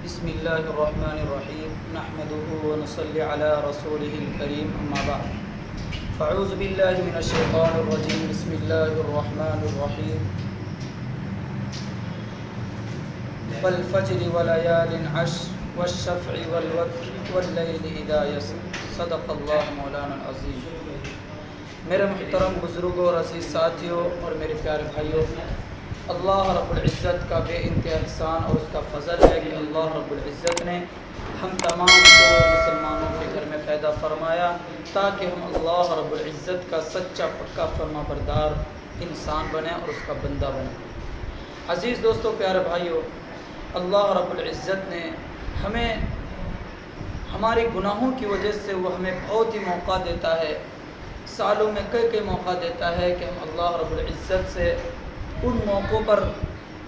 بسم الله الرحمن الرحيم نحمده ونصلي على رسوله الكريم أما بعد فأعوذ بالله من الشيطان الرجيم بسم الله الرحمن الرحيم والفجر وليال عشر والشفع والوتر والليل إذا يسر صدق الله مولانا العظيم۔ میرے محترم بزرگوں اور عزیز ساتھیوں اور میرے پیارے بھائیوں، اللہ رب العزت کا بے انتہا احسان اور اس کا فضل ہے کہ اللہ رب العزت نے ہم تمام کو مسلمانوں کے گھر میں پیدا فرمایا تاکہ ہم اللہ رب العزت کا سچا پکا فرما بردار انسان بنیں اور اس کا بندہ بنیں۔ عزیز دوستوں، پیارے بھائیوں، اللہ رب العزت نے ہمیں ہمارے گناہوں کی وجہ سے وہ ہمیں بہت ہی موقع دیتا ہے، سالوں میں کئی موقع دیتا ہے کہ ہم اللہ رب العزت سے ان موقعوں پر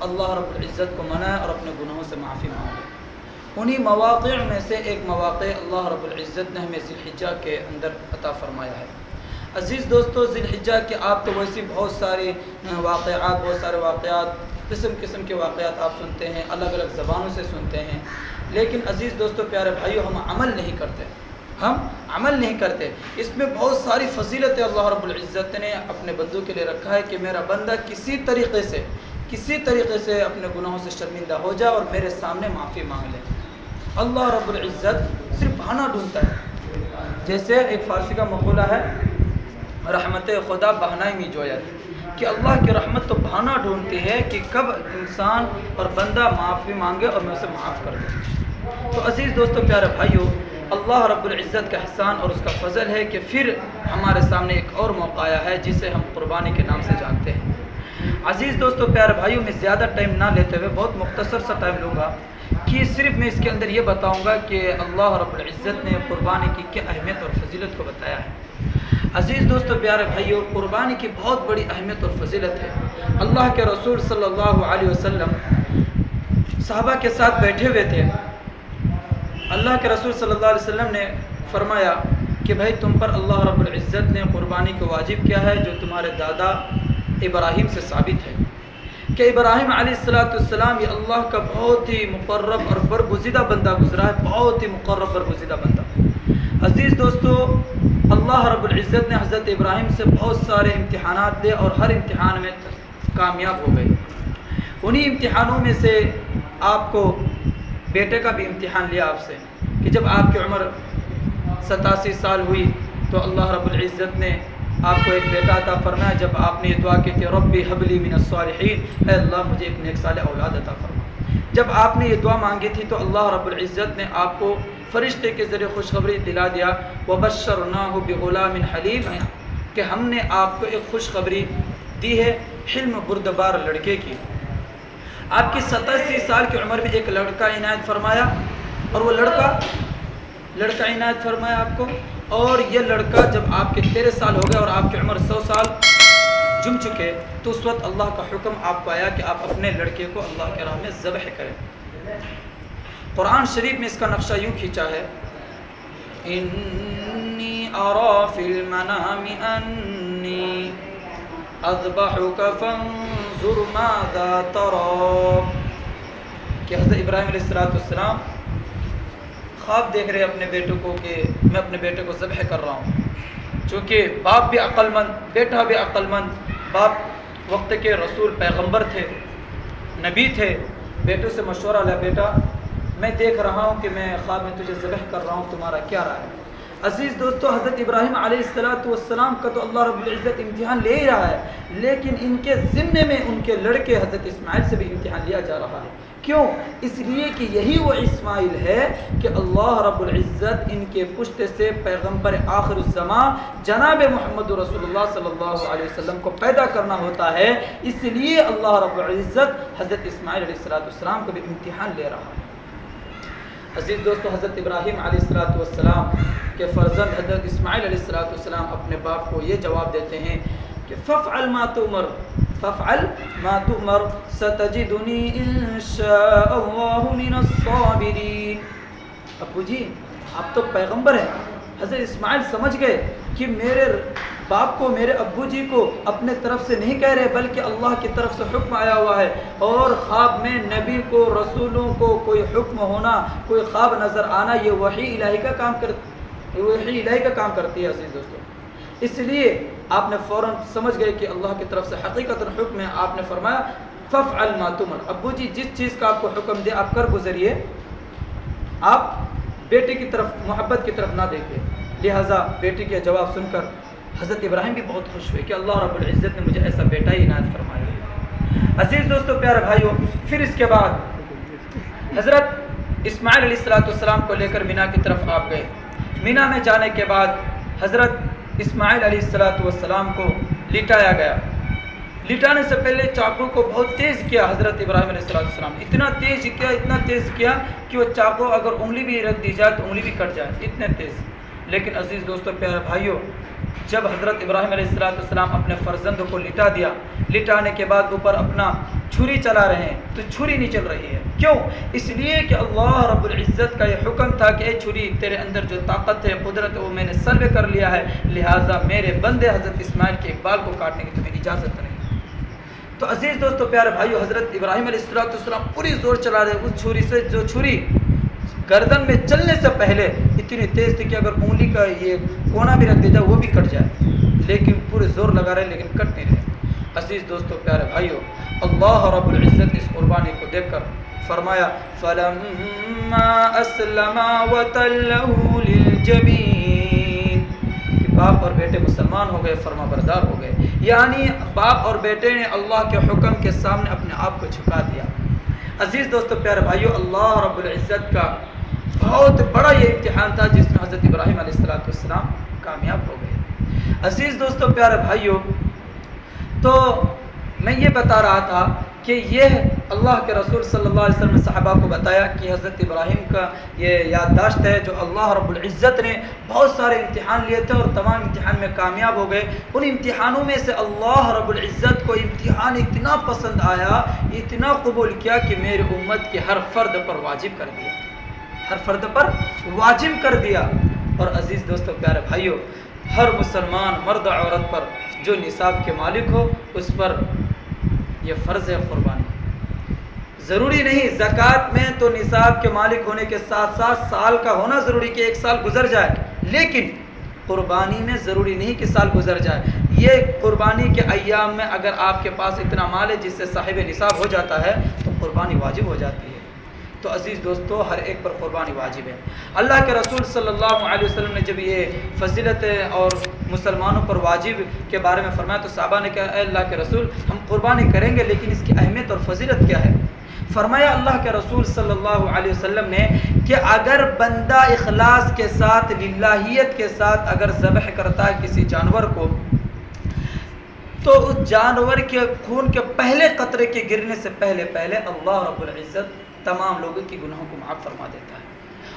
اللہ رب العزت کو منائیں اور اپنے گناہوں سے معافی مانگیں۔ انہی مواقع میں سے ایک مواقع اللہ رب العزت نے ہمیں ذی الحجہ کے اندر عطا فرمایا ہے۔ عزیز دوستو، ذی الحجہ کے آپ تو ویسی بہت سارے واقعات قسم کے واقعات آپ سنتے ہیں، الگ الگ زبانوں سے سنتے ہیں، لیکن عزیز دوستو پیارے بھائیو، ہم عمل نہیں کرتے۔ اس میں بہت ساری فضیلتیں اللہ رب العزت نے اپنے بندوں کے لیے رکھا ہے کہ میرا بندہ کسی طریقے سے اپنے گناہوں سے شرمندہ ہو جائے اور میرے سامنے معافی مانگ لے۔ اللہ رب العزت صرف بہانہ ڈھونڈتا ہے، جیسے ایک فارسی کا مقولہ ہے، رحمت خدا بہانہ میں جویت، کہ اللہ کی رحمت تو بہانہ ڈھونڈتی ہے کہ کب انسان اور بندہ معافی مانگے اور میں اسے معاف کر دوں۔ تو عزیز دوستو پیارے بھائیو، اللہ رب العزت کا احسان اور اس کا فضل ہے کہ پھر ہمارے سامنے ایک اور موقع آیا ہے جسے ہم قربانی کے نام سے جانتے ہیں۔ عزیز دوستو پیارے بھائیو، میں زیادہ ٹائم نہ لیتے ہوئے بہت مختصر سا ٹائم لوں گا کہ صرف میں اس کے اندر یہ بتاؤں گا کہ اللہ رب العزت نے قربانی کی کیا اہمیت اور فضیلت کو بتایا ہے۔ عزیز دوستو پیارے بھائیو، قربانی کی بہت بڑی اہمیت اور فضیلت ہے۔ اللہ کے رسول صلی اللہ علیہ وسلم صحابہ کے ساتھ بیٹھے ہوئے تھے۔ اللہ کے رسول صلی اللہ علیہ وسلم نے فرمایا کہ بھائی، تم پر اللہ رب العزت نے قربانی کو واجب کیا ہے جو تمہارے دادا ابراہیم سے ثابت ہے کہ ابراہیم علیہ السلام یہ اللہ کا بہت ہی مقرب اور برگزیدہ بندہ گزرا ہے، بہت ہی مقرب برگزیدہ بندہ۔ عزیز دوستو، اللہ رب العزت نے حضرت ابراہیم سے بہت سارے امتحانات دے اور ہر امتحان میں کامیاب ہو گئے۔ انہی امتحانوں میں سے آپ کو بیٹے کا بھی امتحان لیا آپ سے کہ جب آپ کی عمر 87 سال ہوئی تو اللہ رب العزت نے آپ کو ایک بیٹا عطا فرمایا۔ جب آپ نے یہ دعا کی کہ ربی حب لی من الصالحین، اے اللہ مجھے ایک نیک صالح اولاد عطا فرما۔ جب آپ نے یہ دعا مانگی تھی تو اللہ رب العزت نے آپ کو فرشتے کے ذریعے خوشخبری دلا دیا، وبشرناہ بغلام حلیم، کہ ہم نے آپ کو ایک خوشخبری دی ہے حلم بردبار لڑکے کی۔ آپ کی 87 سال کی عمر میں ایک لڑکا عنایت فرمایا، اور وہ لڑکا عنایت فرمایا آپ کو، اور یہ لڑکا جب آپ کے 13 سال ہو گئے اور آپ کی عمر 100 سال جم چکے تو اس وقت اللہ کا حکم آپ کو آیا کہ آپ اپنے لڑکے کو اللہ کے راہ میں ذبح کریں۔ قرآن شریف میں اس کا نقشہ یوں کھینچا ہے، انی ارا فی المنام انی اذبحک فانظر ماذا تری، کہ حضرت ابراہیم علیہ السلام خواب دیکھ رہے اپنے بیٹوں کو کہ میں اپنے بیٹے کو ذبح کر رہا ہوں۔ چونکہ باپ بھی عقل مند، بیٹا بھی عقل مند، باپ وقت کے رسول پیغمبر تھے، نبی تھے، بیٹوں سے مشورہ لیا، بیٹا میں دیکھ رہا ہوں کہ میں خواب میں تجھے ذبح کر رہا ہوں، تمہارا کیا رائے ہے؟ عزیز دوستو، حضرت ابراہیم علیہ السلام کا تو اللہ رب العزت امتحان لے ہی رہا ہے، لیکن ان کے ذمے میں ان کے لڑکے حضرت اسماعیل سے بھی امتحان لیا جا رہا ہے۔ کیوں؟ اس لیے کہ یہی وہ اسماعیل ہے کہ اللہ رب العزت ان کے پشت سے پیغمبر آخر الزمان جناب محمد رسول اللہ صلی اللہ علیہ وسلم کو پیدا کرنا ہوتا ہے، اس لیے اللہ رب العزت حضرت اسماعیل علیہ السلام کو بھی امتحان لے رہا ہے۔ عزیز دوستو، حضرت ابراہیم علیہ السلام کے فرزند حضرت اسماعیل علیہ السلام اپنے باپ کو یہ جواب دیتے ہیں کہ فافعل ما تؤمر ستجدنی انشاء اللہ من الصابرین۔ ابو جی، آپ تو پیغمبر ہیں۔ حضرت اسماعیل سمجھ گئے کہ میرے باپ کو, میرے ابو جی کو اپنے طرف سے نہیں کہہ رہے, بلکہ اللہ کی طرف سے حکم آیا ہوا ہے. اور خواب میں نبی کو, رسولوں کو کوئی حکم ہونا, کوئی خواب نظر آنا, یہ وحی الہی کا کام کرتی ہے عزیز دوستوں. اس لیے آپ نے فوراً سمجھ گئے کہ اللہ کی طرف سے حقیقت حکم ہے. آپ نے فرمایا فافعل ما تؤمر, ابو جی جس چیز کا آپ کو حکم دے آپ کر گزریے, آپ بیٹے کی طرف, محبت کی طرف نہ دیکھیں. لہٰذا بیٹے کے جواب سن کر حضرت ابراہیم بھی بہت خوش ہوئے کہ اللہ رب العزت نے مجھے ایسا بیٹا ہی عنایت فرمایا. عزیز دوستو, پیارے بھائیو, پھر اس کے بعد حضرت اسماعیل علیہ السلام کو لے کر مینا کی طرف آپ گئے. مینا میں جانے کے بعد حضرت اسماعیل علیہ السلام کو لٹایا گیا. لٹانے سے پہلے چاقو کو بہت تیز کیا حضرت ابراہیم علیہ السلام نے. اتنا تیز کیا کہ وہ چاقو اگر انگلی بھی رکھ دی جائے تو انگلی بھی کٹ جائے, اتنے تیز. لیکن عزیز دوستو, پیارے بھائیو, جب حضرت ابراہیم علیہ السلام اپنے فرزند کو لٹا دیا, لٹانے کے بعد اوپر اپنا چھری چلا رہے ہیں تو چھری نہیں چل رہی ہے. کیوں؟ اس لیے کہ اللہ رب العزت کا یہ حکم تھا کہ اے چھری, تیرے اندر جو طاقت ہے, قدرت ہے, وہ میں نے سلب کر لیا ہے, لہٰذا میرے بندے حضرت اسماعیل کے ایک بال کو کاٹنے کی تمہیں اجازت نہیں. تو عزیز دوستو, پیارے بھائیو, حضرت ابراہیم علیہ السلام پوری زور چلا رہے اس چھری سے, جو چھری گردن میں چلنے سے پہلے اتنی تیز تھی کہ اگر انگلی کا یہ کونا بھی رکھ دیا جائے وہ بھی کٹ جائے, لیکن پورے زور لگا رہے لیکن کٹ نہیں رہے. عزیز دوستو, پیارے بھائیو, اللہ رب العزت اس قربانی کو دیکھ کر فرمایا فَلَمَّا أَسْلَمَا وَتَلَّهُ لِلْجَبِينِ, کہ باپ اور بیٹے مسلمان ہو گئے, فرما بردار ہو گئے. یعنی باپ اور بیٹے نے اللہ کے حکم کے سامنے اپنے آپ کو جھکا دیا. عزیز دوستو, پیارے بھائیو, اللہ رب العزت کا بہت بڑا یہ امتحان تھا جس میں حضرت ابراہیم علیہ السلام کامیاب ہو گئے. عزیز دوستو, پیارے بھائیو, تو میں یہ بتا رہا تھا کہ یہ اللہ کے رسول صلی اللہ علیہ وسلم نے صحابہ کو بتایا کہ حضرت ابراہیم کا یہ یادداشت ہے جو اللہ رب العزت نے بہت سارے امتحان لیے تھے اور تمام امتحان میں کامیاب ہو گئے. ان امتحانوں میں سے اللہ رب العزت کو امتحان اتنا پسند آیا, اتنا قبول کیا کہ میری امت کے ہر فرد پر واجب کر دیا, ہر فرد پر واجب کر دیا. اور عزیز دوستو, پیارے بھائیو, ہر مسلمان مرد عورت پر جو نصاب کے مالک ہو اس پر یہ فرض ہے قربانی. ضروری نہیں زکوٰۃ میں تو نصاب کے مالک ہونے کے ساتھ ساتھ سال کا ہونا ضروری کہ ایک سال گزر جائے, لیکن قربانی میں ضروری نہیں کہ سال گزر جائے. یہ قربانی کے ایام میں اگر آپ کے پاس اتنا مال ہے جس سے صاحب نصاب ہو جاتا ہے تو قربانی واجب ہو جاتی ہے. تو عزیز دوستو, ہر ایک پر قربانی واجب ہے. اللہ کے رسول صلی اللہ علیہ وسلم نے جب یہ فضیلت اور مسلمانوں پر واجب کے بارے میں فرمایا تو صحابہ نے کہا اے اللہ کے رسول, ہم قربانی کریں گے لیکن اس کی اہمیت اور فضیلت کیا ہے؟ فرمایا اللہ کے رسول صلی اللہ علیہ وسلم نے کہ اگر بندہ اخلاص کے ساتھ, للہیت کے ساتھ اگر ذبح کرتا ہے کسی جانور کو, تو اس جانور کے خون کے پہلے قطرے کے گرنے سے پہلے اللہ رب العزت تمام لوگوں کی گناہوں کو معاف فرما دیتا ہے.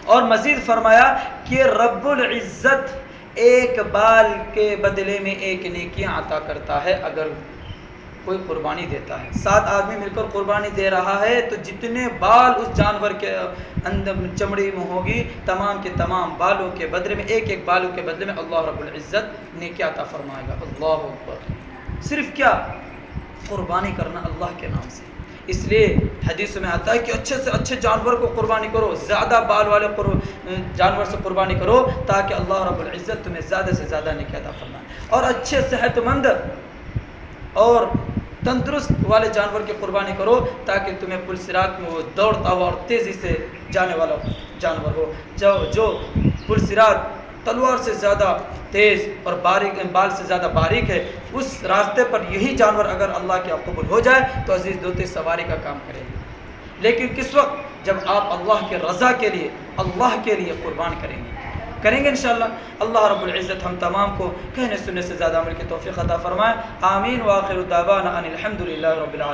اور مزید فرمایا کہ رب العزت ایک بال کے بدلے میں ایک نیکیاں عطا کرتا ہے اگر کوئی قربانی دیتا ہے. 7 آدمی مل کر قربانی دے رہا ہے تو جتنے بال اس جانور کے اندر چمڑی میں ہوگی, تمام کے تمام بالوں کے بدلے میں ایک بالوں کے بدلے میں اللہ رب العزت نیکی عطا فرمائے گا. اللہ اکبر. صرف کیا؟ قربانی کرنا اللہ کے نام سے. اس لیے حدیث میں آتا ہے کہ اچھے سے اچھے جانور کو قربانی کرو, زیادہ بال والے جانور سے قربانی کرو تاکہ اللہ رب العزت تمہیں زیادہ سے زیادہ نیکی عطا فرمائے. اور اچھے صحت مند اور تندرست والے جانور کی قربانی کرو تاکہ تمہیں پلسرات میں وہ دوڑتا ہوا اور تیزی سے جانے والا جانور ہو, جو پلسرات تلوار سے زیادہ تیز اور باریک, بال سے زیادہ باریک ہے, اس راستے پر یہی جانور اگر اللہ کے قبول ہو جائے تو عزیز دوستی سواری کا کام کرے گی. لیکن کس وقت؟ جب آپ اللہ کے رضا کے لیے, اللہ کے لیے قربان کریں گے انشاءاللہ. اللہ رب العزت ہم تمام کو کہنے سننے سے زیادہ عمل کی توفیق عطا فرمائے. آمین. وآخر دعوانا ان الحمد للہ رب العالمین.